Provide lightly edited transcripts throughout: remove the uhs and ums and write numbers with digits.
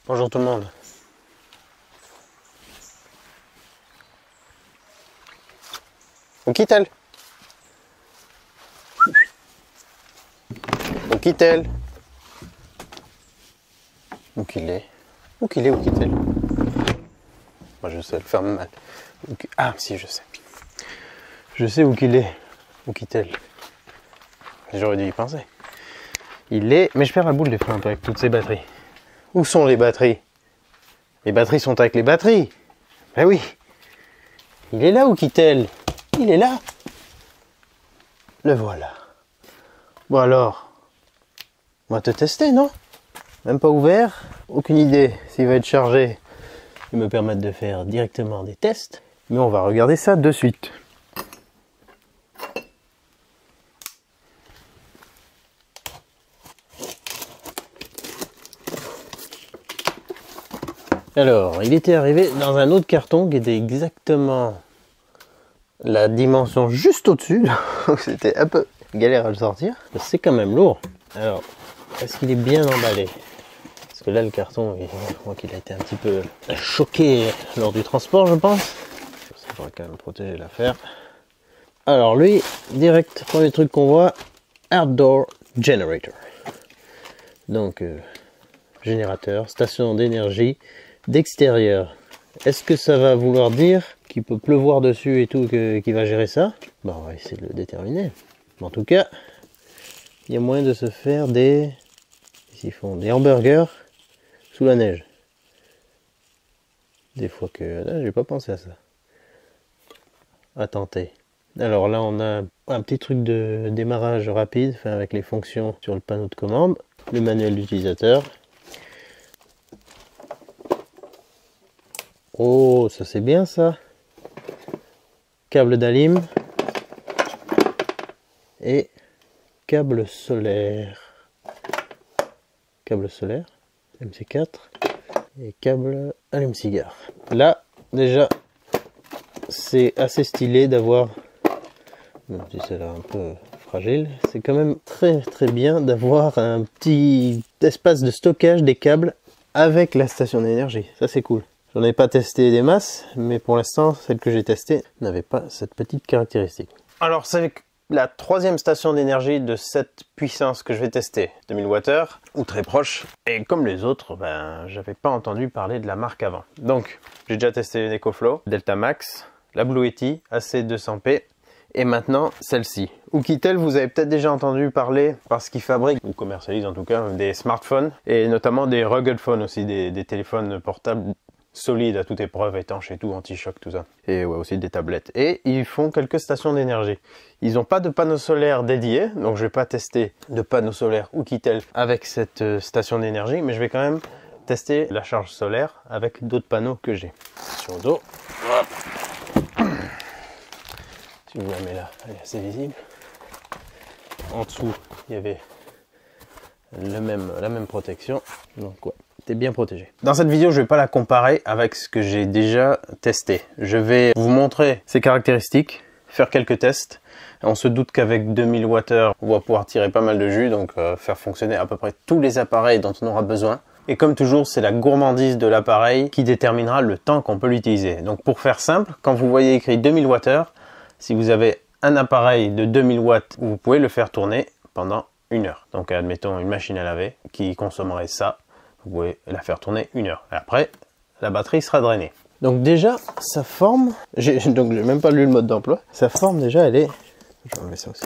Bonjour tout le monde. Où quitte-t-elle? Où quitte-t-elle? Où qu'il est? Où qu'il est? Où quitte-t-elle? Moi je sais le faire mal. Ah si, je sais. Je sais où qu'il est. Où quitte-t-elle? J'aurais dû y penser. Il est... Mais je perds la boule des fois un peu avec toutes ces batteries. Où sont les batteries? Les batteries sont avec les batteries. Ben oui. Il est là où quitte-t-elle? Il est là. Le voilà. Bon alors, on va te tester, non? Même pas ouvert. Aucune idée s'il va être chargé et me permettre de faire directement des tests. Mais on va regarder ça de suite. Alors, il était arrivé dans un autre carton qui était exactement la dimension juste au-dessus. Donc c'était un peu galère à le sortir. C'est quand même lourd. Alors, est-ce qu'il est bien emballé? Parce que là, le carton, je crois qu'il a été un petit peu choqué lors du transport, je pense. Ça faudrait quand même protéger l'affaire. Alors lui, direct, premier truc qu'on voit, Outdoor Generator. Donc, générateur, station d'énergie d'extérieur. Est-ce que ça va vouloir dire qu'il peut pleuvoir dessus et tout, qu'il va gérer ça? Bon, on va essayer de le déterminer. Mais en tout cas, il y a moyen de se faire des... Ils font des hamburgers sous la neige. Des fois que... Là, j'ai pas pensé à ça. À tenter. Alors là, on a un petit truc de démarrage rapide, enfin, avec les fonctions sur le panneau de commande. Le manuel d'utilisateur. Oh, ça c'est bien ça. Câble d'alim. Et câble solaire. Câble solaire. MC4. Et câble allume-cigare. Là, déjà, c'est assez stylé d'avoir, même si c'est là un peu fragile, c'est quand même très bien d'avoir un petit espace de stockage des câbles avec la station d'énergie. Ça c'est cool. J'en ai pas testé des masses, mais pour l'instant, celle que j'ai testée n'avait pas cette petite caractéristique. Alors c'est la troisième station d'énergie de cette puissance que je vais tester, 2000 Wh ou très proche. Et comme les autres, ben, j'avais pas entendu parler de la marque avant. Donc, j'ai déjà testé une EcoFlow, Delta Max, la Bluetti AC200P et maintenant celle-ci. Oukitel, vous avez peut-être déjà entendu parler parce qu'ils fabriquent, ou commercialisent en tout cas, des smartphones et notamment des rugged phones aussi, des téléphones portables solides à toute épreuve, étanches et tout, anti-choc, tout ça. Et ouais, aussi des tablettes. Et ils font quelques stations d'énergie. Ils n'ont pas de panneaux solaires dédiés, donc je vais pas tester de panneaux solaires Oukitel avec cette station d'énergie, mais je vais quand même tester la charge solaire avec d'autres panneaux que j'ai. Sur le dos. Hop. Si vous la mettez là, elle est assez visible. En dessous, il y avait la même protection. Donc ouais, t'es bien protégé. Dans cette vidéo, je vais pas la comparer avec ce que j'ai déjà testé. Je vais vous montrer ses caractéristiques, faire quelques tests. On se doute qu'avec 2000 Wh, on va pouvoir tirer pas mal de jus, donc faire fonctionner à peu près tous les appareils dont on aura besoin. Et comme toujours, c'est la gourmandise de l'appareil qui déterminera le temps qu'on peut l'utiliser. Donc pour faire simple, quand vous voyez écrit 2000 Wh, si vous avez un appareil de 2000 watts, vous pouvez le faire tourner pendant 1 heure. Donc admettons une machine à laver qui consommerait ça, vous pouvez la faire tourner 1 heure. Et après, la batterie sera drainée. Donc déjà, sa forme, donc j'ai même pas lu le mode d'emploi, sa forme déjà elle est, je vais enlever ça aussi.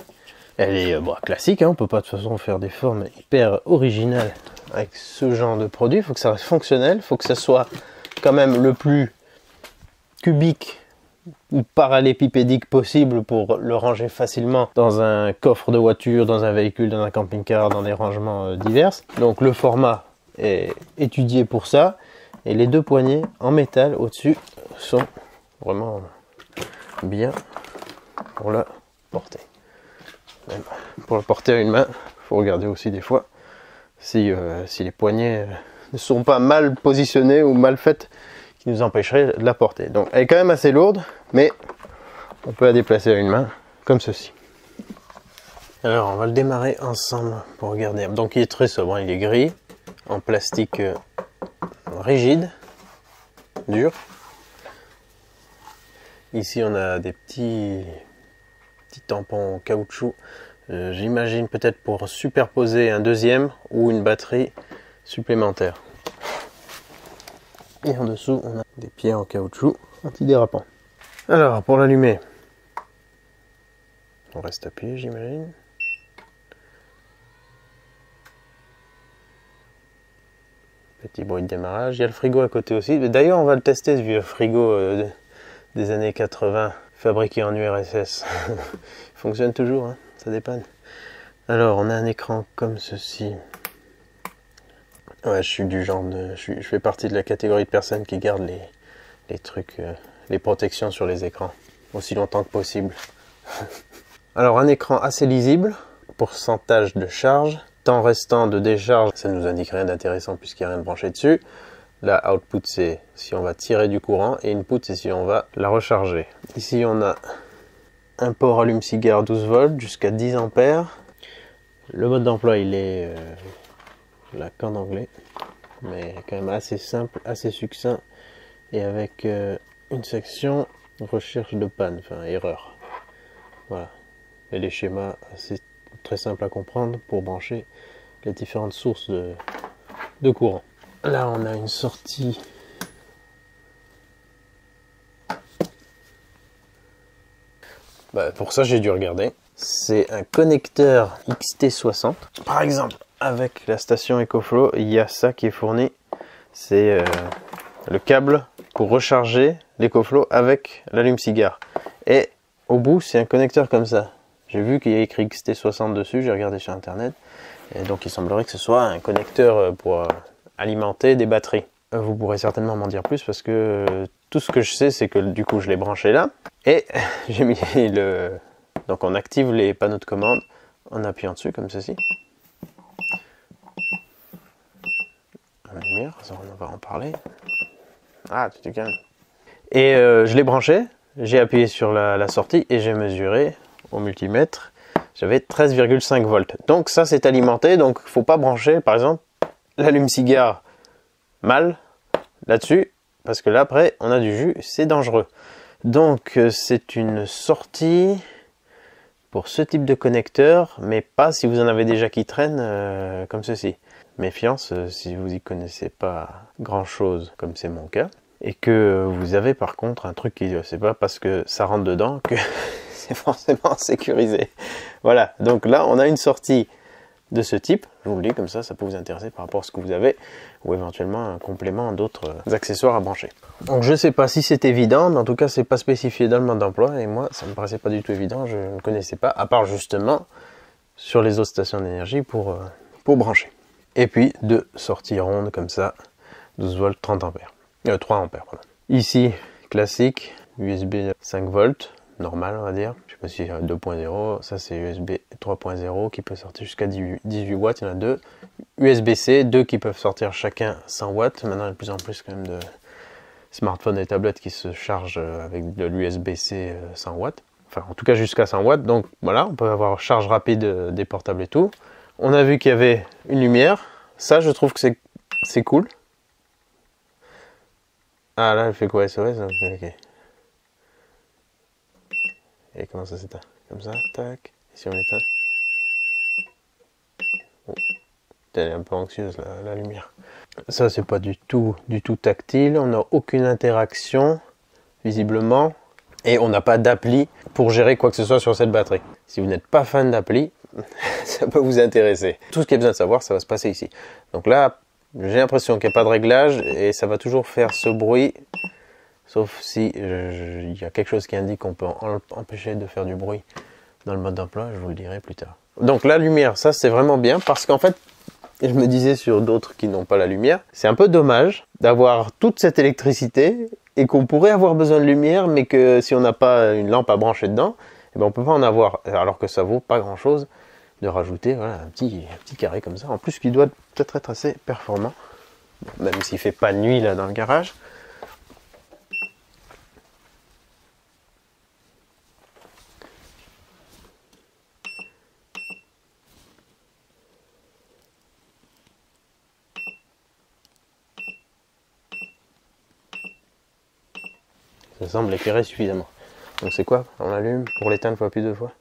Elle est bon, classique, hein, on peut pas de toute façon faire des formes hyper originales avec ce genre de produit. Il faut que ça reste fonctionnel, il faut que ça soit quand même le plus cubique ou parallélépipédique possible pour le ranger facilement dans un coffre de voiture, dans un véhicule, dans un camping-car, dans des rangements divers. Donc le format est étudié pour ça. Et les deux poignées en métal au-dessus sont vraiment bien pour la porter. Même pour la porter à une main, il faut regarder aussi des fois si les poignées ne sont pas mal positionnées ou mal faites, qui nous empêcherait de la porter. Donc elle est quand même assez lourde, mais on peut la déplacer à une main, comme ceci. Alors on va le démarrer ensemble pour regarder. Donc il est très sobre, hein, il est gris, en plastique rigide, dur. Ici on a des petits tampons en caoutchouc. J'imagine peut-être pour superposer un deuxième ou une batterie supplémentaire. Et en dessous on a des pieds en caoutchouc antidérapants. Alors pour l'allumer, on reste appuyé j'imagine. Petit bruit de démarrage. Il y a le frigo à côté aussi. D'ailleurs, on va le tester ce vieux frigo des années 80, fabriqué en URSS. Il fonctionne toujours, hein, ça dépanne. Alors, on a un écran comme ceci. Ouais, je suis du genre de... Je fais partie de la catégorie de personnes qui gardent les trucs, les protections sur les écrans, aussi longtemps que possible. Alors, un écran assez lisible, pourcentage de charge. Temps restant de décharge, ça ne nous indique rien d'intéressant puisqu'il n'y a rien de branché dessus. La output c'est si on va tirer du courant et input c'est si on va la recharger. Ici on a un port allume-cigare 12 volts jusqu'à 10 ampères. Le mode d'emploi il est là qu'en anglais, mais quand même assez simple, assez succinct et avec une section recherche de panne, enfin erreur. Voilà. Et les schémas assez très simple à comprendre pour brancher les différentes sources de courant. Là on a une sortie pour ça j'ai dû regarder. C'est un connecteur XT60. Par exemple avec la station EcoFlow il y a ça qui est fourni. C'est le câble pour recharger l'EcoFlow avec l'allume-cigare. Et au bout c'est un connecteur comme ça. J'ai vu qu'il y a écrit XT60 dessus, j'ai regardé sur internet. Et donc il semblerait que ce soit un connecteur pour alimenter des batteries. Vous pourrez certainement m'en dire plus parce que tout ce que je sais c'est que du coup je l'ai branché là. Et j'ai mis le... Donc on active les panneaux de commande en appuyant dessus comme ceci. La lumière, ça, on va en parler. Ah, tu te calmes. Et je l'ai branché, j'ai appuyé sur la sortie et j'ai mesuré au multimètre, j'avais 13,5 volts. Donc ça c'est alimenté, donc il ne faut pas brancher par exemple l'allume-cigare mal là-dessus, parce que là après on a du jus, c'est dangereux. Donc c'est une sortie pour ce type de connecteur, mais pas si vous en avez déjà qui traînent comme ceci. Méfiance si vous n'y connaissez pas grand chose, comme c'est mon cas, et que vous avez par contre un truc qui, c'est pas parce que ça rentre dedans que c'est forcément sécurisé. Voilà, donc là on a une sortie de ce type, je vous le dis comme ça, ça peut vous intéresser par rapport à ce que vous avez, ou éventuellement un complément d'autres accessoires à brancher. Donc je sais pas si c'est évident, mais en tout cas c'est pas spécifié dans le mode d'emploi, et moi ça me paraissait pas du tout évident, je ne connaissais pas, à part justement sur les autres stations d'énergie pour brancher. Et puis deux sorties rondes comme ça, 12 volts, 30 ampères. 3 ampères, pardon. Ici, classique, USB 5 volts, normal on va dire. Je sais pas si 2.0, ça c'est USB 3.0 qui peut sortir jusqu'à 18 watts, il y en a deux. USB-C, deux qui peuvent sortir chacun 100 watts. Maintenant il y a de plus en plus quand même de smartphones et tablettes qui se chargent avec de l'USB-C 100 watts. Enfin en tout cas jusqu'à 100 watts, donc voilà, on peut avoir charge rapide des portables et tout. On a vu qu'il y avait une lumière, ça je trouve que c'est cool. Ah là elle fait quoi SOS? Ok. Et comment ça s'éteint? Comme ça, tac. Et si on l'éteint? Oh. Elle est un peu anxieuse la lumière. Ça c'est pas du tout tactile, on n'a aucune interaction visiblement. Et on n'a pas d'appli pour gérer quoi que ce soit sur cette batterie. Si vous n'êtes pas fan d'appli, ça peut vous intéresser. Tout ce qu'il y a besoin de savoir, ça va se passer ici. Donc là, j'ai l'impression qu'il n'y a pas de réglage et ça va toujours faire ce bruit. Sauf si il y a quelque chose qui indique qu'on peut empêcher de faire du bruit dans le mode d'emploi, je vous le dirai plus tard. Donc la lumière, ça c'est vraiment bien parce qu'en fait, je me disais sur d'autres qui n'ont pas la lumière, c'est un peu dommage d'avoir toute cette électricité et qu'on pourrait avoir besoin de lumière, mais que si on n'a pas une lampe à brancher dedans, eh ben on peut pas en avoir, alors que ça vaut pas grand chose de rajouter voilà, un petit carré comme ça, en plus qui doit peut-être être assez performant, même s'il fait pas nuit là dans le garage. Ça semble éclairer suffisamment. Donc c'est quoi? On allume pour l'éteindre, faut appuyer 2 fois.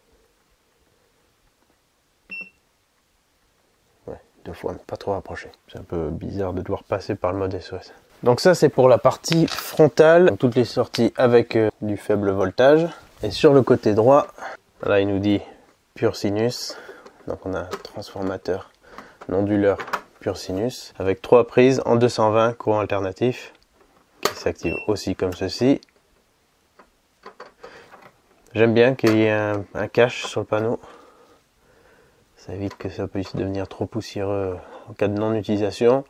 Ouais, 2 fois, mais pas trop rapproché. C'est un peu bizarre de devoir passer par le mode SOS. Donc ça c'est pour la partie frontale, donc toutes les sorties avec du faible voltage. Et sur le côté droit, là il nous dit pur sinus. Donc on a un transformateur onduleur pur sinus avec 3 prises en 220 courant alternatif qui s'active aussi comme ceci. J'aime bien qu'il y ait un cache sur le panneau. Ça évite que ça puisse devenir trop poussiéreux en cas de non-utilisation.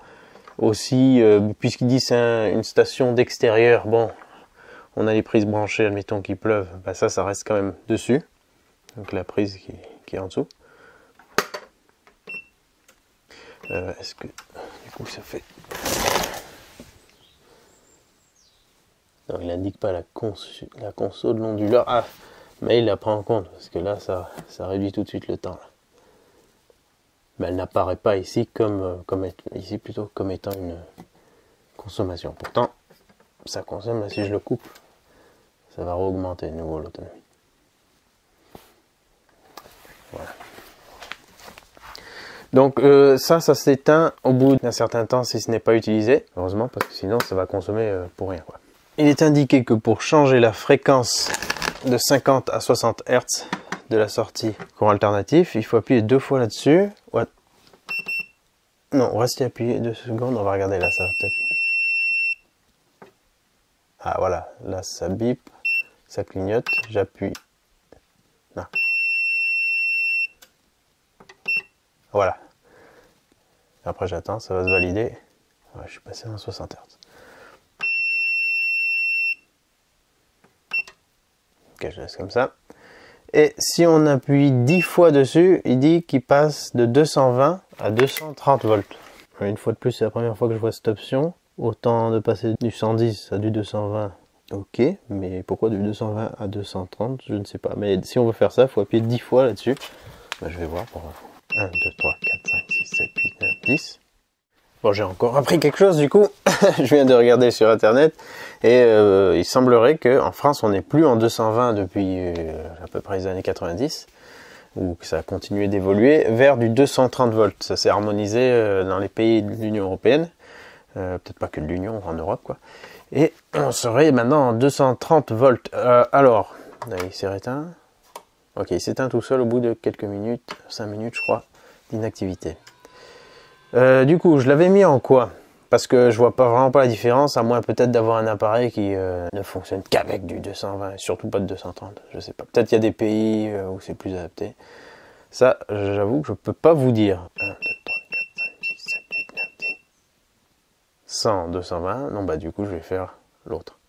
Aussi, puisqu'il dit c'est une station d'extérieur, bon, on a les prises branchées, admettons qu'il pleuve, bah ça reste quand même dessus. Donc la prise qui est en dessous. Est-ce que du coup ça fait... Non, il n'indique pas la console de l'onduleur. Ah, mais il la prend en compte parce que là ça réduit tout de suite le temps. Mais elle n'apparaît pas ici ici plutôt comme étant une consommation. Pourtant, ça consomme, si je le coupe, ça va augmenter de nouveau l'autonomie. Voilà. Donc ça s'éteint au bout d'un certain temps si ce n'est pas utilisé. Heureusement, parce que sinon ça va consommer pour rien, quoi. Il est indiqué que pour changer la fréquence de 50 à 60 Hz de la sortie courant alternatif, il faut appuyer 2 fois là-dessus. Ouais. Non, restez appuyé 2 secondes, on va regarder là, ça va peut-être... Ah voilà, là ça bip, ça clignote, j'appuie. Non. Voilà. Après j'attends, ça va se valider. Ouais, je suis passé à 60 Hz. Ok, je laisse comme ça. Et si on appuie 10 fois dessus, il dit qu'il passe de 220 à 230 volts. Une fois de plus, c'est la première fois que je vois cette option. Autant de passer du 110 à du 220, ok. Mais pourquoi du 220 à 230, je ne sais pas. Mais si on veut faire ça, il faut appuyer 10 fois là-dessus. Ben, je vais voir pour 1, 2, 3, 4, 5, 6, 7, 8, 9, 10. Bon, j'ai encore appris quelque chose du coup. Je viens de regarder sur internet et il semblerait qu'en France on n'est plus en 220 depuis à peu près les années 90, ou que ça a continué d'évoluer vers du 230 volts. Ça s'est harmonisé dans les pays de l'Union européenne, peut-être pas que de l'Union, en Europe quoi. Et on serait maintenant en 230 volts. Alors, là, il s'est éteint. Ok, il s'éteint tout seul au bout de quelques minutes, 5 minutes je crois, d'inactivité. Du coup, je l'avais mis en quoi? Parce que je vois vraiment pas la différence, à moins peut-être d'avoir un appareil qui ne fonctionne qu'avec du 220, et surtout pas de 230, je sais pas. Peut-être qu'il y a des pays où c'est plus adapté. Ça, j'avoue que je peux pas vous dire. 1, 2, 3, 4, 5, 6, 7, 8, 9, 10. 100, 220, non bah du coup je vais faire l'autre.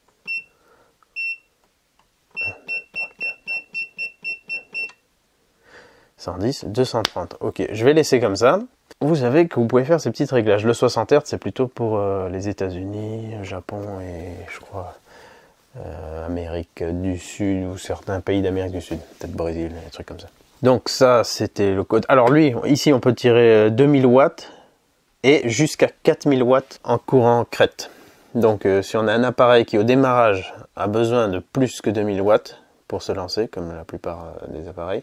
1, 2, 3, 4, 5, 6, 7, 8, 9, 10. 110, 230. Ok, je vais laisser comme ça. Vous savez que vous pouvez faire ces petits réglages. Le 60 Hz, c'est plutôt pour les États-Unis, Japon et je crois Amérique du Sud ou certains pays d'Amérique du Sud, peut-être Brésil, des trucs comme ça. Donc ça, c'était le code. Alors lui, ici, on peut tirer 2000 watts et jusqu'à 4000 watts en courant crête. Donc si on a un appareil qui au démarrage a besoin de plus que 2000 watts pour se lancer, comme la plupart des appareils,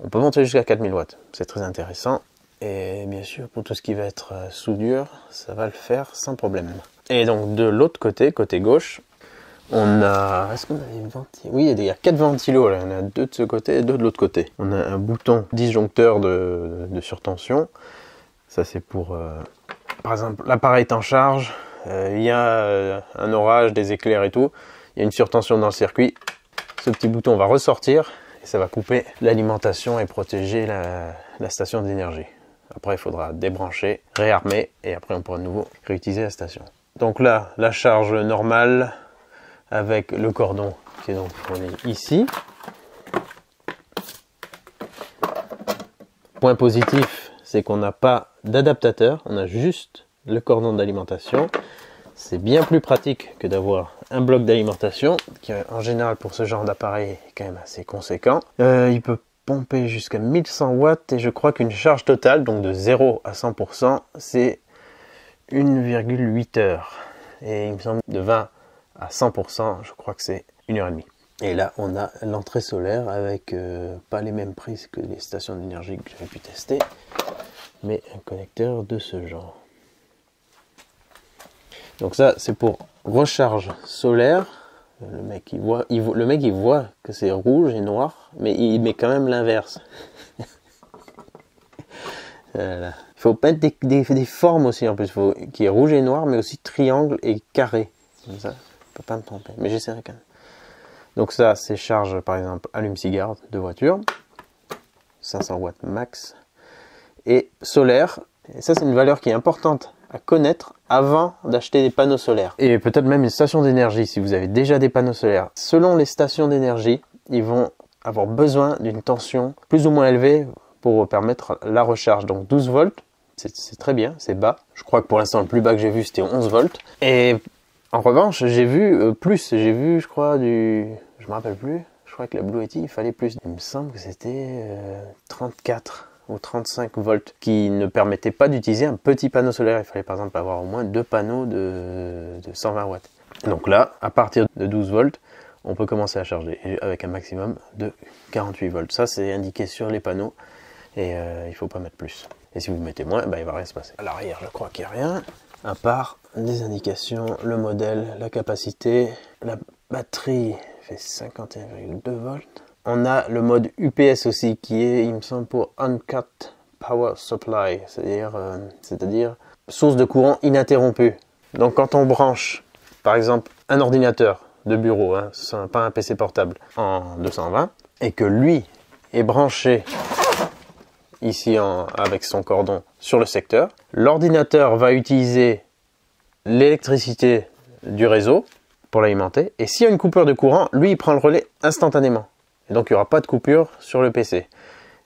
on peut monter jusqu'à 4000 watts. C'est très intéressant. Et bien sûr, pour tout ce qui va être soudure, ça va le faire sans problème. Et donc de l'autre côté, côté gauche, on a... Est-ce qu'on a des ventilos? Oui, il y a 4 ventilos là. On a 2 de ce côté et 2 de l'autre côté. On a un bouton disjoncteur de surtension. Ça c'est pour... Par exemple, l'appareil est en charge, il y a un orage, des éclairs et tout. Il y a une surtension dans le circuit. Ce petit bouton va ressortir et ça va couper l'alimentation et protéger la station d'énergie. Après, il faudra débrancher, réarmer et après on pourra de nouveau réutiliser la station. Donc là, la charge normale avec le cordon qui est donc fourni ici. Point positif, c'est qu'on n'a pas d'adaptateur, on a juste le cordon d'alimentation. C'est bien plus pratique que d'avoir un bloc d'alimentation qui en général pour ce genre d'appareil est quand même assez conséquent. Il peut pomper jusqu'à 1100 watts et je crois qu'une charge totale, donc de 0 à 100%, c'est 1,8 heures. Et il me semble de 20 à 100%, je crois que c'est 1h30. Et là, on a l'entrée solaire avec pas les mêmes prises que les stations d'énergie que j'avais pu tester, mais un connecteur de ce genre. Donc ça, c'est pour recharge solaire. Le mec, il voit que c'est rouge et noir, mais il met quand même l'inverse. Voilà. Il faut mettre des formes aussi en plus, qui est rouge et noir, mais aussi triangle et carré. Comme ça, je peux pas me tromper, mais j'essaierai quand même. Donc ça, c'est charge par exemple allume-cigare de voiture, 500 watts max, et solaire. Et ça, c'est une valeur qui est importante à connaître avant d'acheter des panneaux solaires. Et peut-être même une station d'énergie si vous avez déjà des panneaux solaires. Selon les stations d'énergie, ils vont avoir besoin d'une tension plus ou moins élevée pour permettre la recharge. Donc 12 volts, c'est très bien, c'est bas. Je crois que pour l'instant, le plus bas que j'ai vu, c'était 11 volts. Et en revanche, j'ai vu plus. J'ai vu, je crois, je me rappelle plus. Je crois que la Blue Yeti, il fallait plus. Il me semble que c'était 34 ou 35 volts qui ne permettaient pas d'utiliser un petit panneau solaire. Il fallait par exemple avoir au moins 2 panneaux de 120 watts. Donc là, à partir de 12 volts, on peut commencer à charger avec un maximum de 48 volts. Ça, c'est indiqué sur les panneaux et il ne faut pas mettre plus. Et si vous mettez moins, ben, il ne va rien se passer. À l'arrière, je crois qu'il n'y a rien, à part des indications, le modèle, la capacité. La batterie fait 51,2 volts. On a le mode UPS aussi qui est, il me semble, pour Uncut Power Supply, c'est-à-dire source de courant ininterrompue. Donc quand on branche, par exemple, un ordinateur de bureau, hein, pas un PC portable, en 220, et que lui est branché ici avec son cordon sur le secteur, l'ordinateur va utiliser l'électricité du réseau pour l'alimenter, et s'il y a une coupure de courant, lui il prend le relais instantanément. Et donc il n'y aura pas de coupure sur le PC.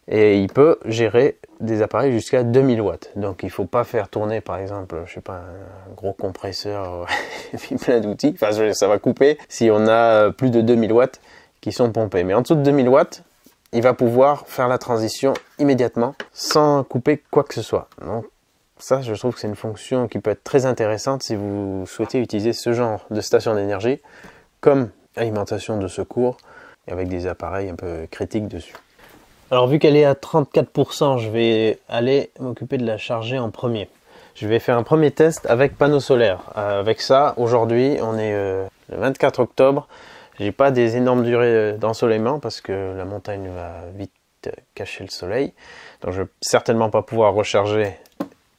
Et il peut gérer des appareils jusqu'à 2000 watts. Donc il ne faut pas faire tourner par exemple, je sais pas, un gros compresseur et puis plein d'outils. Enfin ça va couper si on a plus de 2000 watts qui sont pompés. Mais en dessous de 2000 watts, il va pouvoir faire la transition immédiatement sans couper quoi que ce soit. Donc ça, je trouve que c'est une fonction qui peut être très intéressante si vous souhaitez utiliser ce genre de station d'énergie comme alimentation de secours avec des appareils un peu critiques dessus. Alors vu qu'elle est à 34%, je vais aller m'occuper de la charger en premier. Je vais faire un premier test avec panneau solaire. Avec ça, aujourd'hui, on est le 24 octobre. J'ai pas des énormes durées d'ensoleillement parce que la montagne va vite cacher le soleil. Donc je vais certainement pas pouvoir recharger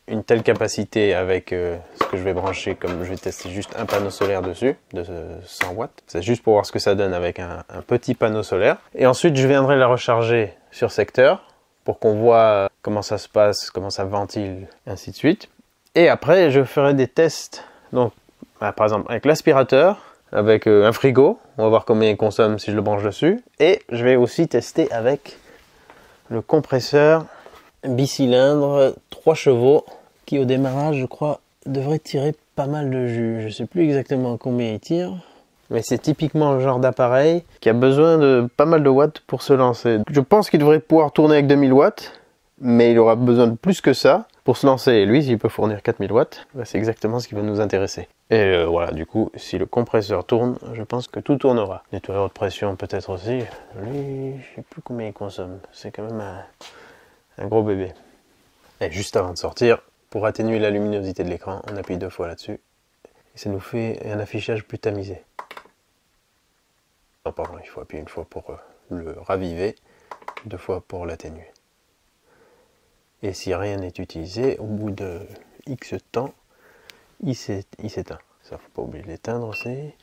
une telle capacité avec ce que je vais brancher, comme je vais tester juste un panneau solaire dessus de 100 watts. C'est juste pour voir ce que ça donne avec un petit panneau solaire. Et ensuite je viendrai la recharger sur secteur pour qu'on voit comment ça se passe, comment ça ventile, ainsi de suite. Et après je ferai des tests, donc par exemple avec l'aspirateur, avec un frigo, on va voir combien il consomme si je le branche dessus. Et je vais aussi tester avec le compresseur bicylindre 3 chevaux qui au démarrage je crois devrait tirer pas mal de jus. Je sais plus exactement combien il tire, mais c'est typiquement le genre d'appareil qui a besoin de pas mal de watts pour se lancer. Je pense qu'il devrait pouvoir tourner avec 2000 watts, mais il aura besoin de plus que ça pour se lancer. Et lui, s'il peut fournir 4000 watts, c'est exactement ce qui va nous intéresser. Et voilà, du coup, si le compresseur tourne, je pense que tout tournera. Nettoyeur de pression peut-être aussi. Lui, je sais plus combien il consomme. C'est quand même un gros bébé. Et juste avant de sortir, pour atténuer la luminosité de l'écran, on appuie 2 fois là-dessus. Et ça nous fait un affichage plus tamisé. Non, pardon, il faut appuyer 1 fois pour le raviver, 2 fois pour l'atténuer. Et si rien n'est utilisé, au bout de X temps, il s'éteint. Ça, faut pas oublier de l'éteindre aussi.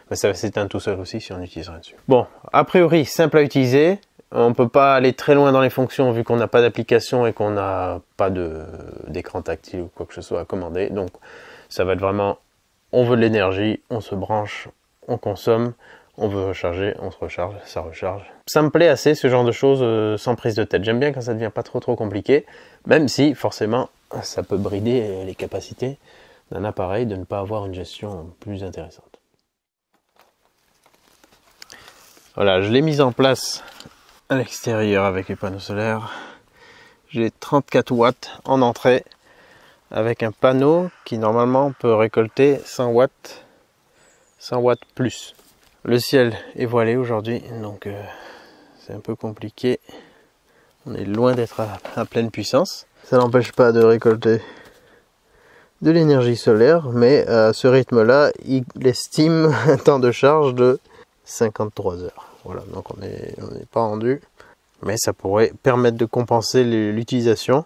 Mais ça s'éteint tout seul aussi si on n'utilise rien dessus. Bon, a priori, simple à utiliser. On ne peut pas aller très loin dans les fonctions vu qu'on n'a pas d'application et qu'on n'a pas d'écran tactile ou quoi que ce soit à commander. Donc ça va être vraiment, on veut de l'énergie, on se branche, on consomme, on veut recharger, on se recharge, ça recharge. Ça me plaît assez ce genre de choses sans prise de tête. J'aime bien quand ça devient pas trop compliqué, même si forcément ça peut brider les capacités d'un appareil de ne pas avoir une gestion plus intéressante. Voilà, je l'ai mise en place à l'extérieur avec les panneaux solaires. J'ai 34 watts en entrée avec un panneau qui normalement peut récolter 100 watts 100 watts plus. Le ciel est voilé aujourd'hui, donc c'est un peu compliqué. On est loin d'être à pleine puissance. Ça n'empêche pas de récolter de l'énergie solaire, mais à ce rythme-là, il estime un temps de charge de 53 heures. Voilà, donc on n'est pas rendu, mais ça pourrait permettre de compenser l'utilisation.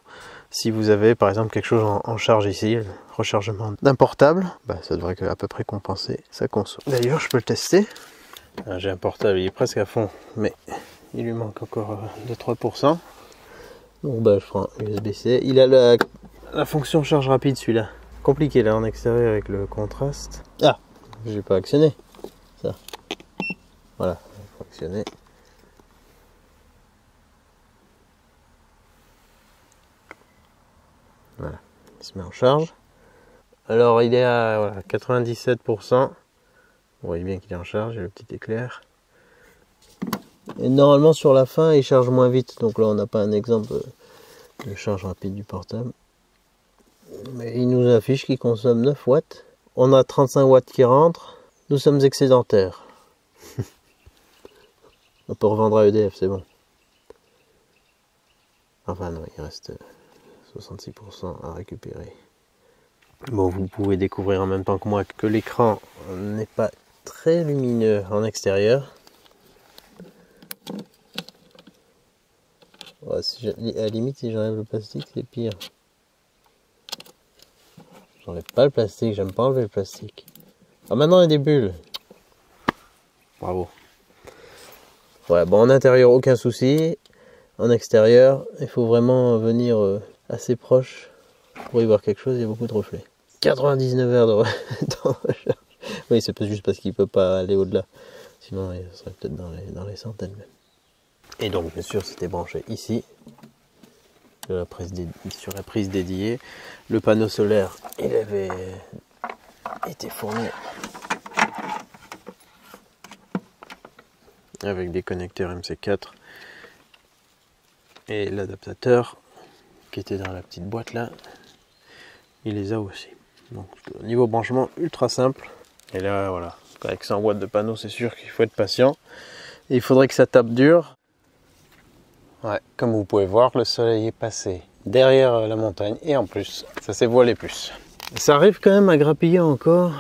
Si vous avez par exemple quelque chose en charge ici, le rechargement d'un portable, bah, ça devrait à peu près compenser sa conso. D'ailleurs, je peux le tester. J'ai un portable, il est presque à fond, mais il lui manque encore 2-3%. Donc bah, je prends USB-C. Il a la fonction charge rapide, celui-là. Compliqué là en extérieur avec le contraste. Ah, j'ai pas actionné ça. Voilà, faut actionner. Voilà, il se met en charge. Alors il est à voilà, 97%. Vous voyez bien qu'il est en charge, il y a le petit éclair. Et normalement sur la fin il charge moins vite. Donc là on n'a pas un exemple de charge rapide du portable. Mais il nous affiche qu'il consomme 9 watts. On a 35 watts qui rentrent. Nous sommes excédentaires. On peut revendre à EDF, c'est bon. Enfin non, il reste 66% à récupérer. Bon, vous pouvez découvrir en même temps que moi que l'écran n'est pas très lumineux en extérieur. Ouais, à la limite, si j'enlève le plastique, c'est pire. J'enlève pas le plastique, j'aime pas enlever le plastique. Ah, maintenant il y a des bulles. Bravo. Ouais, bon, en intérieur, aucun souci. En extérieur, il faut vraiment venir assez proche pour y voir quelque chose, il y a beaucoup de reflets. 99 heures de recharge. Oui, c'est juste parce qu'il peut pas aller au-delà. Sinon, il serait peut-être dans les centaines même. Et donc, bien sûr, c'était branché ici, sur la prise dédiée. Le panneau solaire, il avait été fourni avec des connecteurs MC4 et l'adaptateur qui était dans la petite boîte là, il les a aussi. Donc, niveau branchement, ultra simple. Et là, voilà, avec 100 watts de panneau, c'est sûr qu'il faut être patient. Et il faudrait que ça tape dur. Ouais, comme vous pouvez voir, le soleil est passé derrière la montagne et en plus, ça s'est voilé plus. Ça arrive quand même à grappiller encore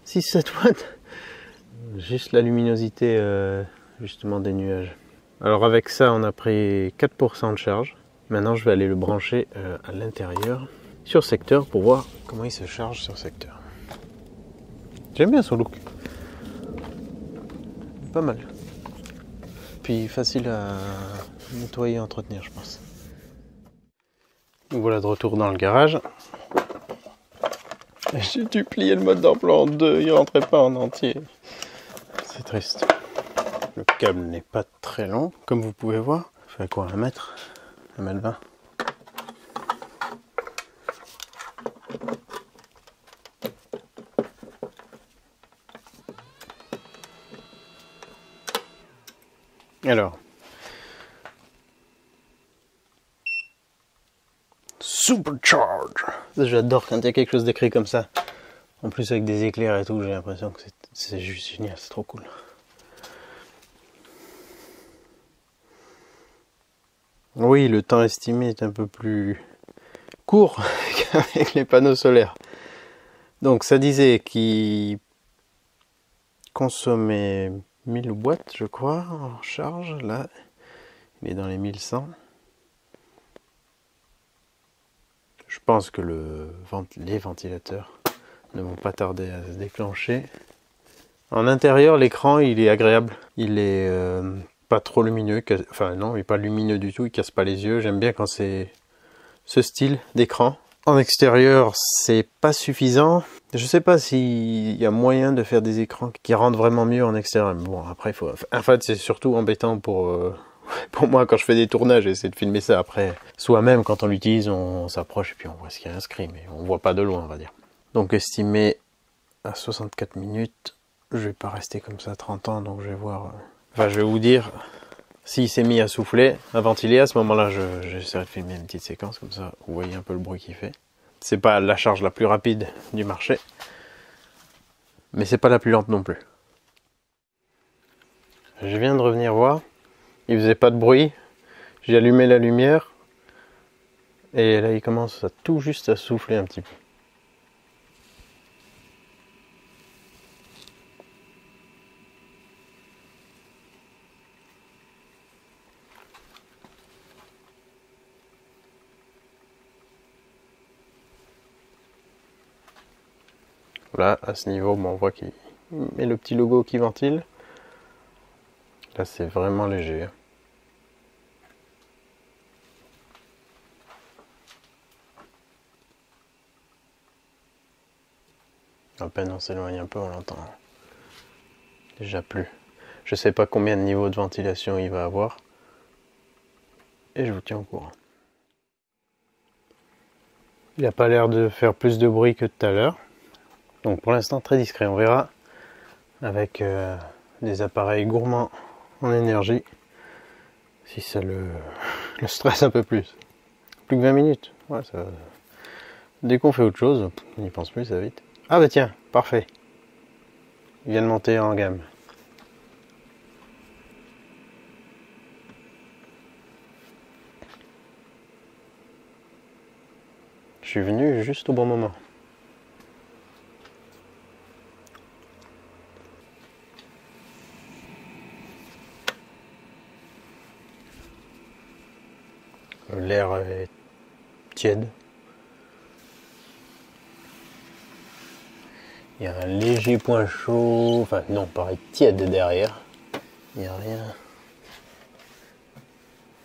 6-7 watts. Juste la luminosité justement des nuages. Alors avec ça, on a pris 4% de charge. Maintenant, je vais aller le brancher à l'intérieur sur secteur pour voir comment il se charge sur secteur. J'aime bien son look. Pas mal. Puis facile à nettoyer et entretenir, je pense. Donc voilà de retour dans le garage. J'ai dû plier le mode d'emploi en deux, il rentrait pas en entier. C'est triste. Le câble n'est pas très long, comme vous pouvez voir. Ça fait quoi, 1 mètre 1m20. Alors, Supercharge. J'adore quand il y a quelque chose d'écrit comme ça. En plus avec des éclairs et tout, j'ai l'impression que c'est juste génial, c'est trop cool. Oui, le temps estimé est un peu plus court qu'avec les panneaux solaires. Donc ça disait qu'il consommait 1000 watts, je crois, en charge. Là, il est dans les 1100. Je pense que les ventilateurs ne vont pas tarder à se déclencher. En intérieur, l'écran, il est agréable. Il est pas trop lumineux. Enfin non, il est pas lumineux du tout. Il casse pas les yeux. J'aime bien quand c'est ce style d'écran. En extérieur, c'est pas suffisant. Je sais pas s'il y a moyen de faire des écrans qui rendent vraiment mieux en extérieur. Mais bon, après, en fait, c'est surtout embêtant pour moi quand je fais des tournages, j'essaie de filmer ça après. Soi-même, quand on l'utilise, on s'approche et puis on voit ce qu'il y a inscrit, mais on voit pas de loin, on va dire. Donc estimé à 64 minutes. Je vais pas rester comme ça 30 ans, donc je vais voir. Enfin, je vais vous dire s'il s'est mis à souffler, à ventiler. À ce moment-là, j'essaierai de filmer une petite séquence comme ça. Vous voyez un peu le bruit qu'il fait. C'est pas la charge la plus rapide du marché, mais c'est pas la plus lente non plus. Je viens de revenir voir, il faisait pas de bruit, j'ai allumé la lumière, et là il commence à tout juste à souffler un petit peu. Là, à ce niveau, bon, on voit qu'il met le petit logo qui ventile. Là, c'est vraiment léger. À peine on s'éloigne un peu, on l'entend déjà plus. Je sais pas combien de niveaux de ventilation il va avoir. Et je vous tiens au courant. Il n'a pas l'air de faire plus de bruit que tout à l'heure. Donc pour l'instant très discret. On verra avec des appareils gourmands en énergie si ça le stresse un peu plus. Plus que 20 minutes. Ouais, ça... Dès qu'on fait autre chose, on n'y pense plus, ça va vite. Ah bah tiens, parfait. Il vient de monter en gamme. Je suis venu juste au bon moment. L'air est tiède. Il y a un léger point chaud, enfin non, pareil, tiède derrière. Il n'y a rien. A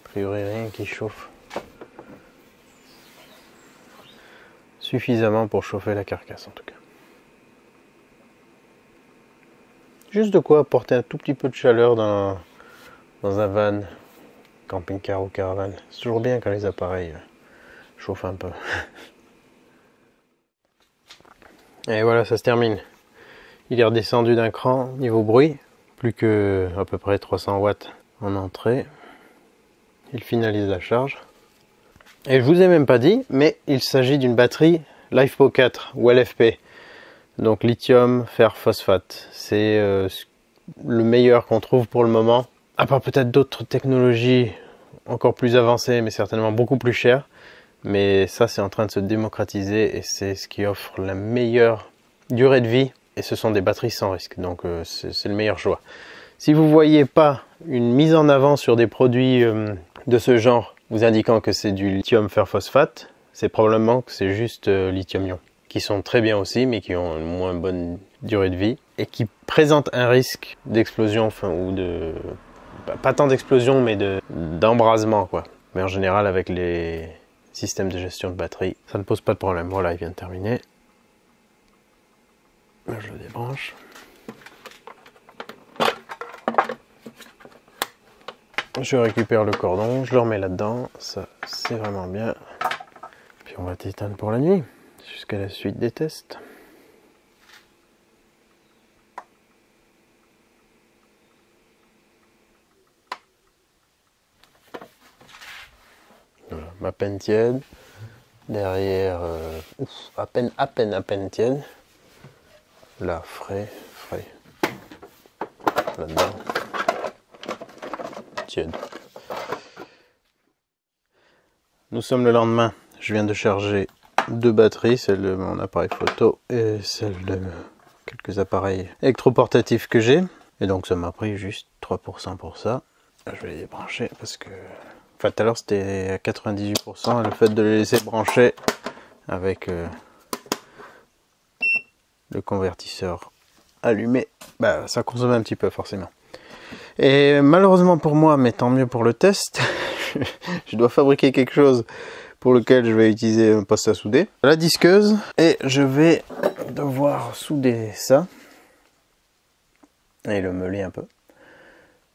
priori, rien qui chauffe. Suffisamment pour chauffer la carcasse en tout cas. Juste de quoi apporter un tout petit peu de chaleur dans un van, camping-car ou caravane. C'est toujours bien quand les appareils chauffent un peu. Et voilà, ça se termine. Il est redescendu d'un cran niveau bruit, plus que à peu près 300 watts en entrée. Il finalise la charge. Et je vous ai même pas dit, mais il s'agit d'une batterie LiFePO 4 ou LFP. Donc lithium, fer, phosphate. C'est le meilleur qu'on trouve pour le moment. À part peut-être d'autres technologies encore plus avancées, mais certainement beaucoup plus chères. Mais ça, c'est en train de se démocratiser et c'est ce qui offre la meilleure durée de vie. Et ce sont des batteries sans risque. Donc c'est le meilleur choix. Si vous ne voyez pas une mise en avant sur des produits de ce genre, vous indiquant que c'est du lithium fer phosphate, c'est probablement que c'est juste lithium-ion, qui sont très bien aussi, mais qui ont une moins bonne durée de vie, et qui présentent un risque d'explosion, enfin, ou de... pas tant d'explosion, mais d'embrasement, quoi. Mais en général, avec les systèmes de gestion de batterie, ça ne pose pas de problème. Voilà, il vient de terminer. Là, je le débranche. Je récupère le cordon, je le remets là-dedans, ça c'est vraiment bien. Puis on va t'éteindre pour la nuit, jusqu'à la suite des tests. Voilà, à peine tiède. Derrière, à peine tiède. Là, frais. Là-dedans. Tiède. Nous sommes le lendemain. Je viens de charger 2 batteries, celle de mon appareil photo et celle de quelques appareils électroportatifs que j'ai. Et donc ça m'a pris juste 3% pour ça. Je vais les débrancher parce que... Enfin tout à l'heure c'était à 98%. Le fait de les laisser brancher avec le convertisseur allumé, bah, ça consomme un petit peu forcément. Et malheureusement pour moi, mais tant mieux pour le test, je dois fabriquer quelque chose pour lequel je vais utiliser un poste à souder, la disqueuse, et je vais devoir souder ça et le meuler un peu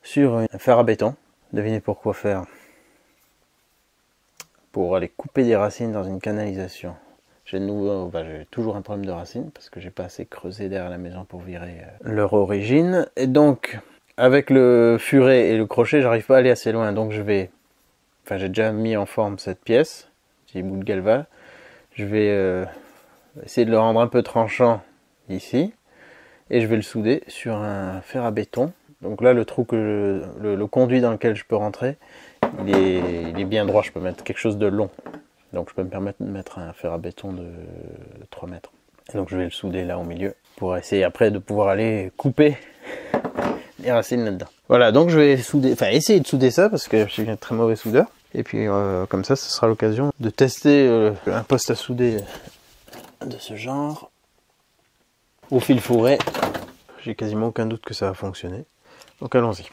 sur un fer à béton. Devinez pourquoi faire? Pour aller couper des racines dans une canalisation. J'ai toujours un problème de racines parce que j'ai pas assez creusé derrière la maison pour virer leur origine, et donc avec le furet et le crochet, j'arrive pas à aller assez loin, donc j'ai déjà mis en forme cette pièce, petit bout de galva. Je vais essayer de le rendre un peu tranchant ici, et je vais le souder sur un fer à béton. Donc là, le trou le conduit dans lequel je peux rentrer, il est bien droit. Je peux mettre quelque chose de long. Donc je peux me permettre de mettre un fer à béton de 3 mètres. Et donc je vais le souder là au milieu pour essayer après de pouvoir aller couper les racines là-dedans. Voilà, donc je vais essayer de souder ça parce que je suis un très mauvais soudeur. Et puis comme ça, ce sera l'occasion de tester un poste à souder de ce genre au fil fourré. J'ai quasiment aucun doute que ça va fonctionner. Donc allons-y.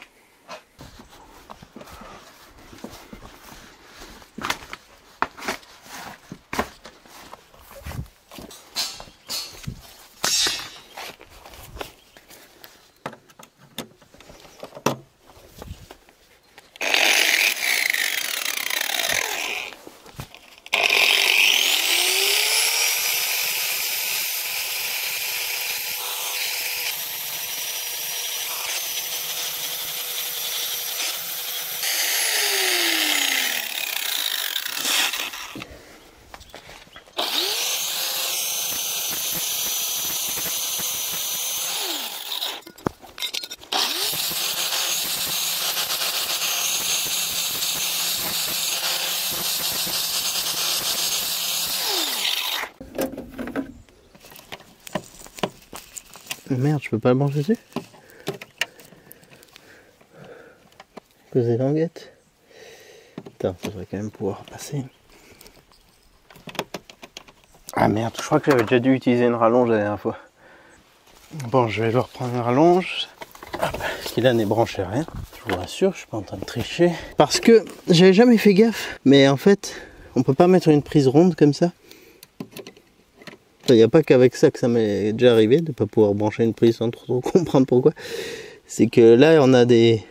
Merde, je peux pas le brancher dessus. Poser languette. Putain, ça devrait quand même pouvoir passer. Ah merde, je crois que j'avais déjà dû utiliser une rallonge la dernière fois. Bon, je vais devoir prendre une rallonge. Parce qu'il là n'est branché à rien. Je vous rassure, je suis pas en train de tricher. Parce que j'avais jamais fait gaffe. Mais en fait, on peut pas mettre une prise ronde comme ça. Il n'y a pas qu'avec ça que ça m'est déjà arrivé de ne pas pouvoir brancher une prise sans trop comprendre pourquoi. C'est que là on a des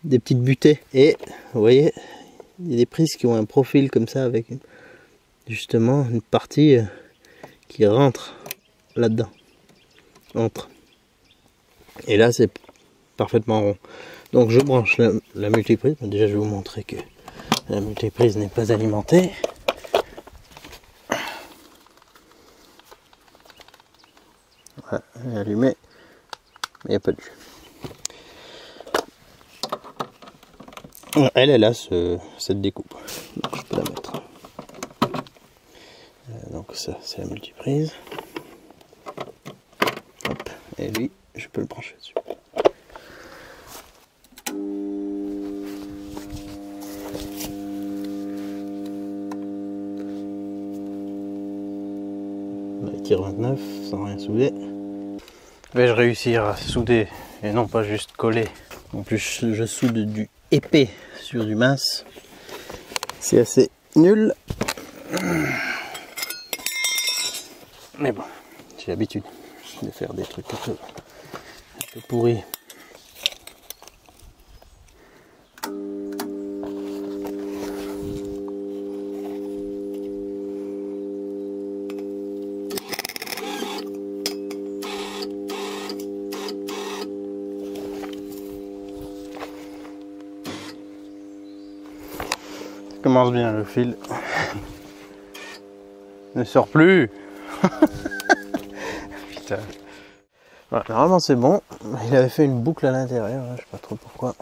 petites butées et vous voyez, il y a des prises qui ont un profil comme ça avec justement une partie qui rentre là-dedans. Entre. Et là c'est parfaitement rond. Donc je branche la multiprise. Déjà je vais vous montrer que la multiprise n'est pas alimentée. Voilà, elle est allumée, mais il n'y a pas de jus. Elle a cette découpe, donc je peux la mettre. Donc ça c'est la multiprise. Hop, et lui, je peux le brancher dessus. Là, il tire 29 sans rien souder. Vais-je réussir à souder et non pas juste coller? En plus je soude du épais sur du mince. C'est assez nul. Mais bon, j'ai l'habitude de faire des trucs un peu pourris. Commence bien, le fil ne sort plus. Putain. Voilà, normalement c'est bon. Il avait fait une boucle à l'intérieur, je sais pas trop pourquoi.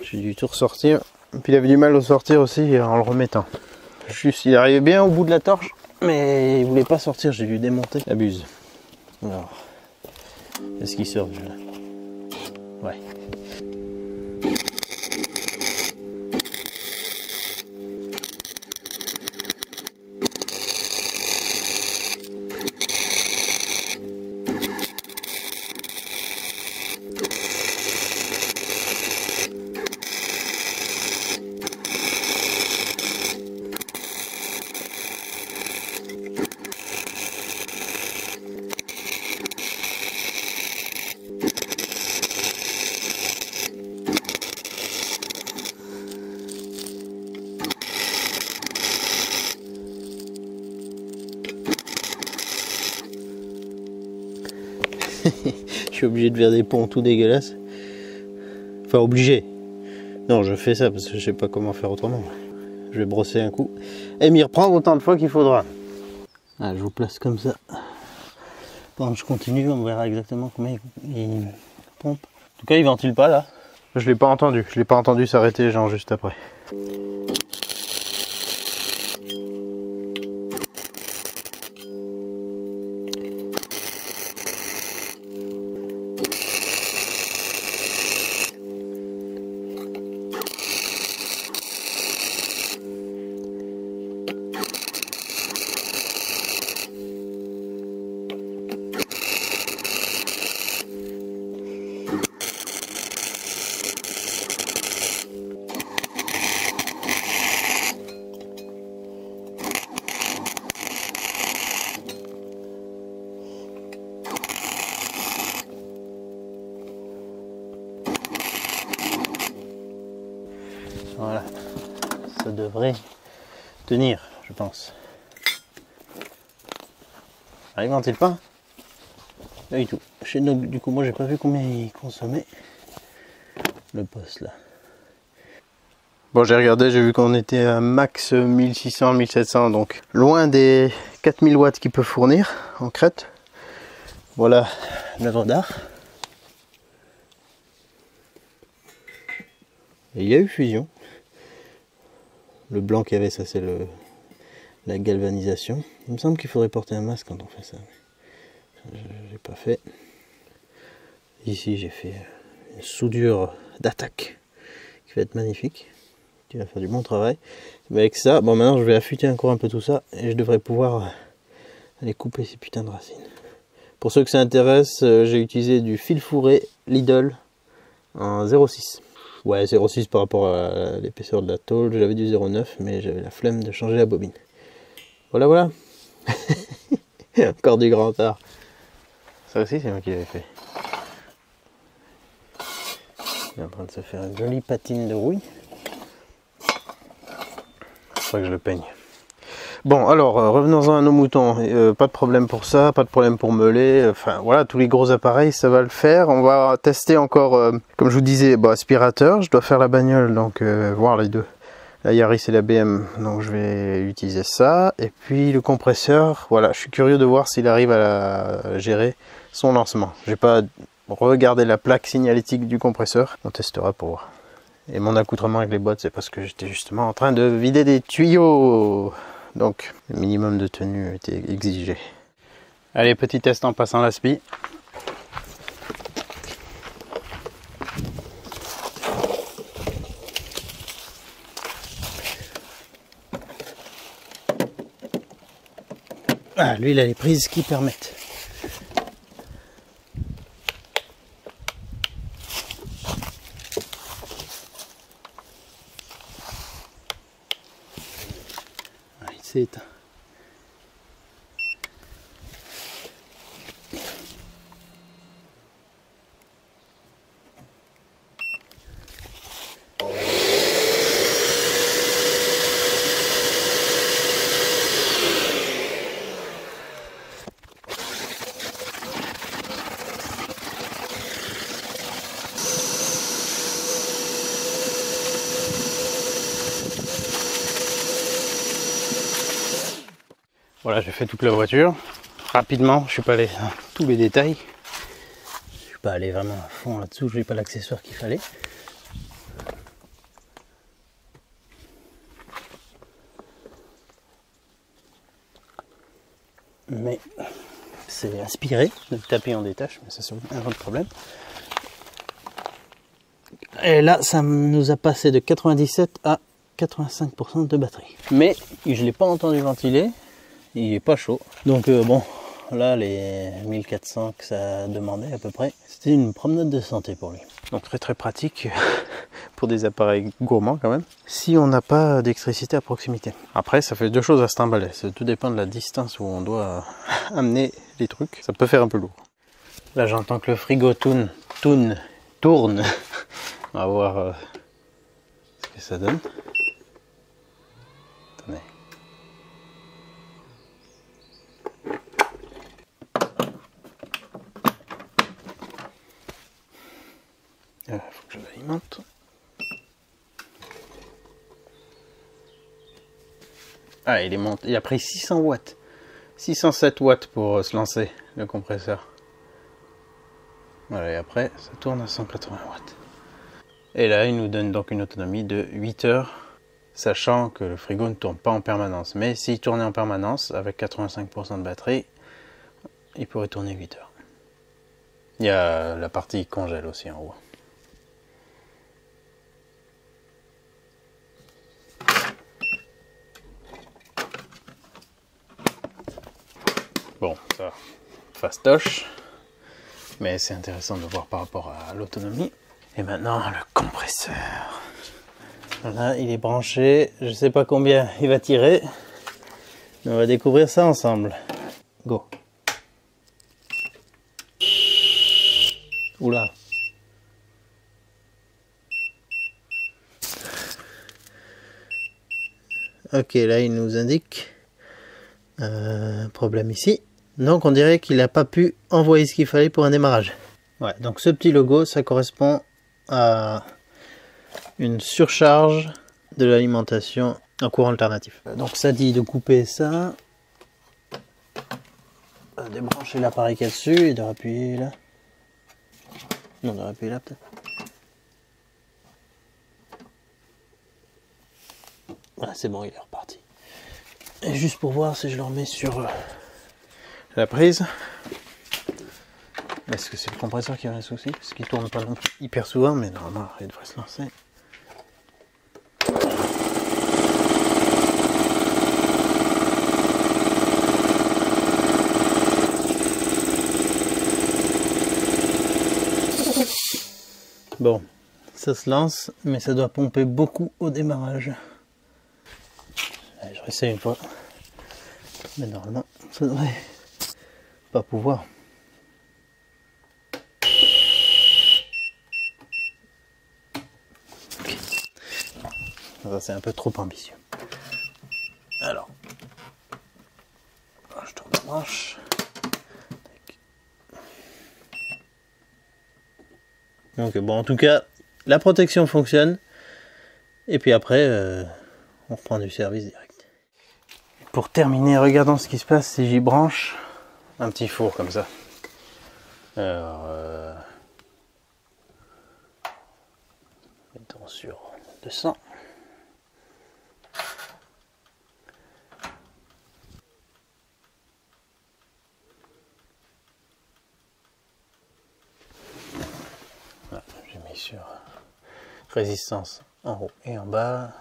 J'ai dû tout ressortir. Et puis il avait du mal au sortir aussi en le remettant. Juste, il arrivait bien au bout de la torche, mais il voulait pas sortir, j'ai dû démonter. Abuse. Alors, est-ce qu'il sort déjà? Ouais. Je suis obligé de faire des ponts tout dégueulasses. Enfin obligé. Non, je fais ça parce que je sais pas comment faire autrement. Je vais brosser un coup et m'y reprendre autant de fois qu'il faudra. Ah, je vous place comme ça. Bon, je continue, on verra exactement combien il pompe. En tout cas, il ventile pas là. Je l'ai pas entendu. Je l'ai pas entendu s'arrêter genre juste après. Voilà, ça devrait tenir, je pense. Ah, il ventile pas? Pas du tout. Donc, du coup, moi, j'ai pas vu combien il consommait le poste là. Bon, j'ai regardé, j'ai vu qu'on était à max 1600, 1700, donc loin des 4000 watts qu'il peut fournir en crête. Voilà l'œuvre d'art. Et il y a eu fusion. Le blanc qu'il y avait, ça c'est la galvanisation. Il me semble qu'il faudrait porter un masque quand on fait ça. Je l'ai pas fait. Ici j'ai fait une soudure d'attaque qui va être magnifique, qui va faire du bon travail. Mais avec ça, bon maintenant je vais affûter encore un peu tout ça et je devrais pouvoir aller couper ces putains de racines. Pour ceux que ça intéresse, j'ai utilisé du fil fourré Lidl en 0,6. Ouais, 0,6 par rapport à l'épaisseur de la tôle, j'avais du 0,9 mais j'avais la flemme de changer la bobine. Voilà, voilà. Encore du grand art. Ça aussi c'est moi qui l'avais fait. Il est en train de se faire une jolie patine de rouille. Il faudrait que je le peigne. Bon, alors revenons-en à nos moutons. Pas de problème pour ça, pas de problème pour meuler. Enfin voilà, tous les gros appareils, ça va le faire. On va tester encore, comme je vous disais, bon, aspirateur. Je dois faire la bagnole, donc voir les deux. La Yaris et la BM, donc je vais utiliser ça. Et puis le compresseur, voilà, je suis curieux de voir s'il arrive à gérer son lancement. J'ai pas regardé la plaque signalétique du compresseur. On testera pour voir. Et mon accoutrement avec les bottes, c'est parce que j'étais justement en train de vider des tuyaux. Donc, le minimum de tenue était exigé. Allez, petit test en passant l'aspi. Ah, lui, il a les prises qui permettent. Ah, il s'est éteint. Voilà, j'ai fait toute la voiture. Rapidement, je suis pas allé dans tous les détails. Je suis pas allé vraiment à fond là-dessous, je n'ai pas l'accessoire qu'il fallait. Mais c'est aspiré, le tapis en détache, mais ça c'est un autre problème. Et là, ça nous a passé de 97 à 85% de batterie. Mais je ne l'ai pas entendu ventiler. Il est pas chaud, donc bon, là les 1400 que ça demandait à peu près, c'était une promenade de santé pour lui. Donc très très pratique pour des appareils gourmands quand même, si on n'a pas d'électricité à proximité. Après ça fait deux choses à se trimballer, tout dépend de la distance où on doit amener les trucs, ça peut faire un peu lourd. Là j'entends que le frigo tourne. On va voir ce que ça donne. Attendez. Il faut que je l'alimente. Ah, il est monté. Il a pris 600 watts. 607 watts pour se lancer le compresseur. Voilà, et après ça tourne à 180 watts. Et là il nous donne donc une autonomie de 8 heures, sachant que le frigo ne tourne pas en permanence. Mais s'il tournait en permanence avec 85% de batterie, il pourrait tourner 8 heures. Il y a la partie congèle aussi en haut. Bon, ça fastoche, mais c'est intéressant de voir par rapport à l'autonomie. Et maintenant le compresseur. Voilà, il est branché, je sais pas combien il va tirer, mais on va découvrir ça ensemble. Go. Oula. Ok, là il nous indique problème ici. Donc on dirait qu'il n'a pas pu envoyer ce qu'il fallait pour un démarrage. Ouais, donc ce petit logo, ça correspond à une surcharge de l'alimentation en courant alternatif. Donc ça dit de couper ça, débrancher l'appareil qu'il y a dessus et de appuyer là. Non, de appuyer là peut-être. Voilà, c'est bon, il est reparti. Et juste pour voir si je le remets sur la prise. Est-ce que c'est le compresseur qui a un souci? Parce qu'il tourne pas non plus hyper souvent, mais normalement il devrait se lancer. Bon, ça se lance, mais ça doit pomper beaucoup au démarrage. Allez, je réessaye une fois. Mais normalement, ça devrait pas pouvoir. Okay. Ça c'est un peu trop ambitieux. Alors, je tourne la branche. Donc bon, en tout cas, la protection fonctionne. Et puis après, on reprend du service direct. Pour terminer, regardons ce qui se passe si j'y branche un petit four comme ça. Alors, mettons sur 200. Voilà, j'ai mis sur résistance en haut et en bas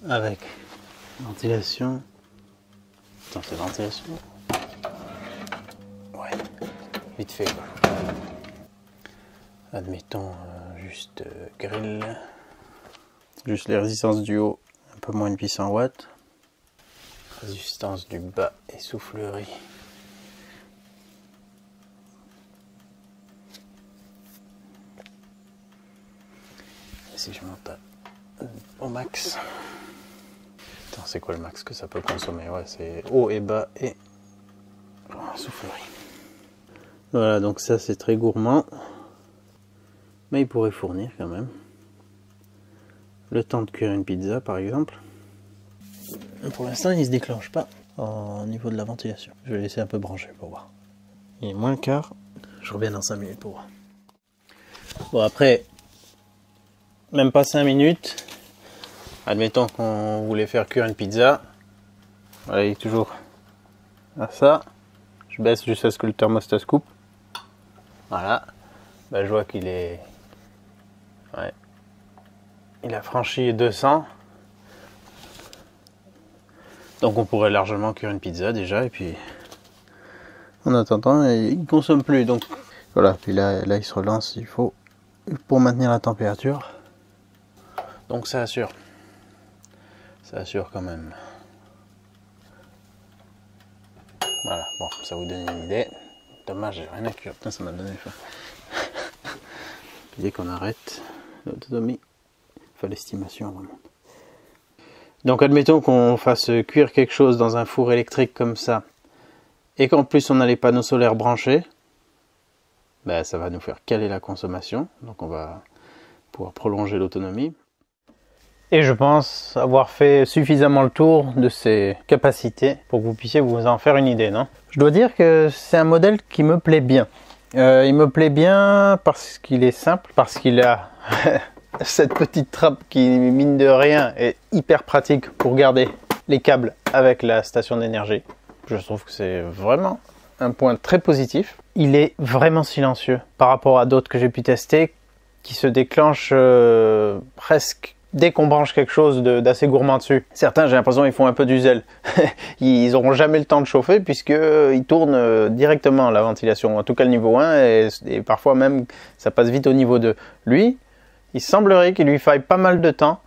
avec ventilation. Attends, c'est ventilation? Ouais, vite fait quoi. Admettons juste grill. Juste les résistances du haut, un peu moins de 800 watts. Résistance du bas et soufflerie. Et si je monte au max. Attends, c'est quoi le max que ça peut consommer? Ouais, c'est haut et bas et soufflerie. Voilà, donc ça c'est très gourmand. Mais il pourrait fournir quand même. Le temps de cuire une pizza par exemple. Pour l'instant il ne se déclenche pas au niveau de la ventilation. Je vais laisser un peu brancher pour voir. Il est moins le quart. Je reviens dans 5 minutes pour voir. Bon après, même pas 5 minutes. Admettons qu'on voulait faire cuire une pizza. Voilà, il est toujours à ça. Je baisse jusqu'à ce que le thermostat se coupe. Voilà. Ben, je vois qu'il est... Ouais. Il a franchi 200. Donc on pourrait largement cuire une pizza déjà. Et puis en attendant, il ne consomme plus. Donc voilà. Puis là il se relance. Il faut pour maintenir la température. Donc ça assure. Ça assure quand même. Voilà, bon, ça vous donne une idée. Dommage, j'ai rien à cuire. Putain, ça m'a donné faim. Dès qu'on arrête l'autonomie, enfin l'estimation vraiment. Donc admettons qu'on fasse cuire quelque chose dans un four électrique comme ça, et qu'en plus on a les panneaux solaires branchés, ben, ça va nous faire caler la consommation. Donc on va pouvoir prolonger l'autonomie. Et je pense avoir fait suffisamment le tour de ses capacités pour que vous puissiez vous en faire une idée, non? Je dois dire que c'est un modèle qui me plaît bien. Il me plaît bien parce qu'il est simple, parce qu'il a cette petite trappe qui, mine de rien, est hyper pratique pour garder les câbles avec la station d'énergie. Je trouve que c'est vraiment un point très positif. Il est vraiment silencieux par rapport à d'autres que j'ai pu tester qui se déclenchent presque dès qu'on branche quelque chose d'assez gourmand dessus. Certains, j'ai l'impression, ils font un peu du zèle. Ils n'auront jamais le temps de chauffer puisqu'ils tournent directement la ventilation, en tout cas le niveau 1, et parfois même ça passe vite au niveau 2. Lui, il semblerait qu'il lui faille pas mal de temps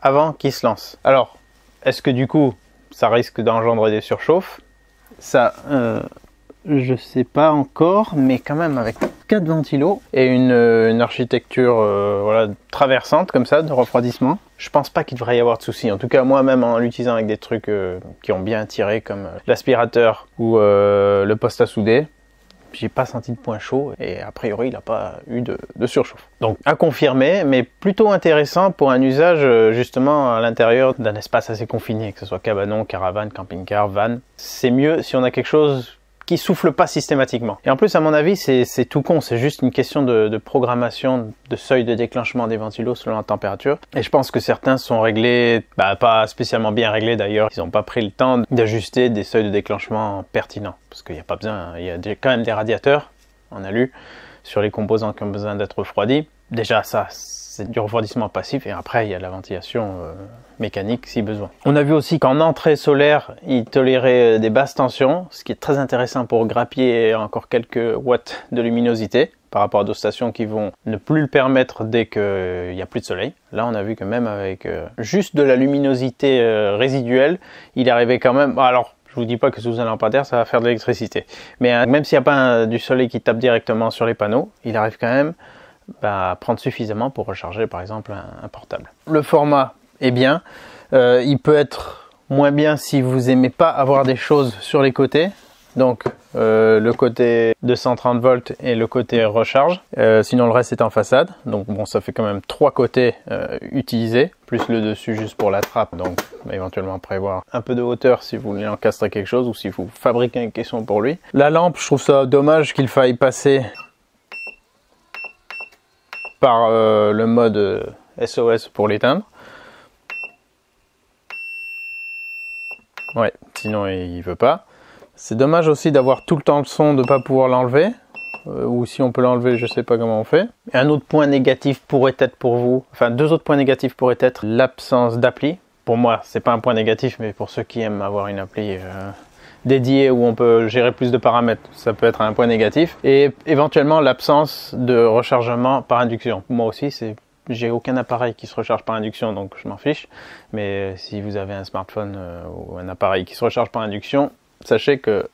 avant qu'il se lance. Alors, est-ce que du coup, ça risque d'engendrer des surchauffes? Ça, je sais pas encore, mais quand même avec 4 ventilos et une architecture voilà, traversante comme ça, de refroidissement, je pense pas qu'il devrait y avoir de soucis. En tout cas, moi-même en l'utilisant avec des trucs qui ont bien tiré comme l'aspirateur ou le poste à souder, j'ai pas senti de point chaud et a priori il n'a pas eu de surchauffe. Donc à confirmer, mais plutôt intéressant pour un usage justement à l'intérieur d'un espace assez confiné, que ce soit cabanon, caravane, camping-car, van. C'est mieux si on a quelque chose qui souffle pas systématiquement. Et en plus, à mon avis, c'est tout con, c'est juste une question de programmation, de seuil de déclenchement des ventilos selon la température. Et je pense que certains sont réglés, pas spécialement bien réglés d'ailleurs. Ils n'ont pas pris le temps d'ajuster des seuils de déclenchement pertinents. Parce qu'il n'y a pas besoin, il y a quand même des radiateurs en alu sur les composants qui ont besoin d'être refroidis. Déjà ça, c'est du refroidissement passif et après il y a la ventilation mécanique si besoin. On a vu aussi qu'en entrée solaire, il tolérait des basses tensions, ce qui est très intéressant pour grappiller encore quelques watts de luminosité par rapport à d'autres stations qui vont ne plus le permettre dès qu'il n'y a plus de soleil. Là, on a vu que même avec juste de la luminosité résiduelle, il arrivait quand même... Alors, je vous dis pas que sous un lampadaire, ça va faire de l'électricité. Mais même s'il n'y a pas du soleil qui tape directement sur les panneaux, il arrive quand même à prendre suffisamment pour recharger par exemple un portable. Le format est bien. Il peut être moins bien si vous aimez pas avoir des choses sur les côtés. Donc le côté 230 volts et le côté recharge. Sinon le reste est en façade. Donc bon, ça fait quand même 3 côtés utilisés, plus le dessus juste pour la trappe. Donc éventuellement prévoir un peu de hauteur si vous voulez encastrer quelque chose ou si vous fabriquez une caisson pour lui. La lampe, je trouve ça dommage qu'il faille passer par le mode SOS pour l'éteindre. Ouais, sinon il veut pas. C'est dommage aussi d'avoir tout le temps le son, de ne pas pouvoir l'enlever. Ou si on peut l'enlever, je sais pas comment on fait. Et un autre point négatif pourrait être pour vous, enfin 2 autres points négatifs pourraient être l'absence d'appli. Pour moi, c'est pas un point négatif, mais pour ceux qui aiment avoir une appli dédiée où on peut gérer plus de paramètres, ça peut être un point négatif. Et éventuellement l'absence de rechargement par induction. Moi aussi, j'ai aucun appareil qui se recharge par induction, donc je m'en fiche. Mais si vous avez un smartphone ou un appareil qui se recharge par induction, sachez qu'il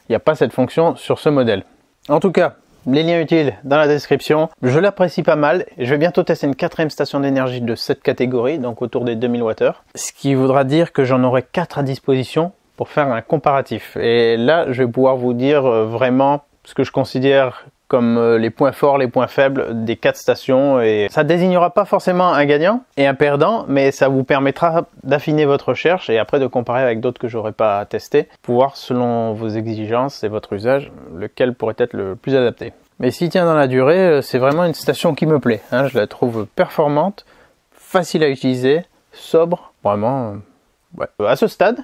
n'y a pas cette fonction sur ce modèle. En tout cas, les liens utiles dans la description. Je l'apprécie pas mal. Je vais bientôt tester une 4e station d'énergie de cette catégorie, donc autour des 2000 Wh. Ce qui voudra dire que j'en aurai 4 à disposition pour faire un comparatif. Et là, je vais pouvoir vous dire vraiment ce que je considère comme les points forts, les points faibles des 4 stations. Et ça désignera pas forcément un gagnant et un perdant, mais ça vous permettra d'affiner votre recherche et après de comparer avec d'autres que j'aurais pas testé, pour voir selon vos exigences et votre usage, lequel pourrait être le plus adapté. Mais s'il tient dans la durée, c'est vraiment une station qui me plaît. Hein, je la trouve performante, facile à utiliser, sobre, vraiment. Ouais. À ce stade,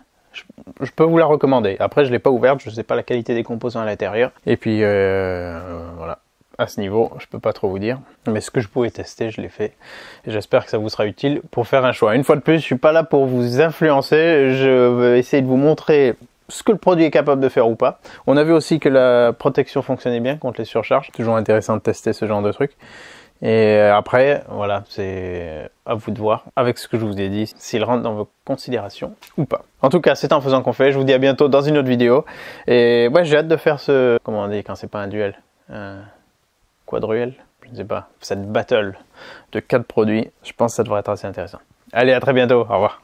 je peux vous la recommander. Après, je ne l'ai pas ouverte, je ne sais pas la qualité des composants à l'intérieur. Et puis, voilà, à ce niveau, je ne peux pas trop vous dire. Mais ce que je pouvais tester, je l'ai fait. Et j'espère que ça vous sera utile pour faire un choix. Une fois de plus, je ne suis pas là pour vous influencer. Je vais essayer de vous montrer ce que le produit est capable de faire ou pas. On a vu aussi que la protection fonctionnait bien contre les surcharges. Toujours intéressant de tester ce genre de truc. Et après, voilà, c'est à vous de voir avec ce que je vous ai dit, s'il rentre dans vos considérations ou pas. En tout cas, c'est en faisant qu'on fait. Je vous dis à bientôt dans une autre vidéo. Et ouais, j'ai hâte de faire ce... Comment on dit quand c'est pas un duel, un quadruel, je ne sais pas. Cette battle de 4 produits, je pense que ça devrait être assez intéressant. Allez, à très bientôt. Au revoir.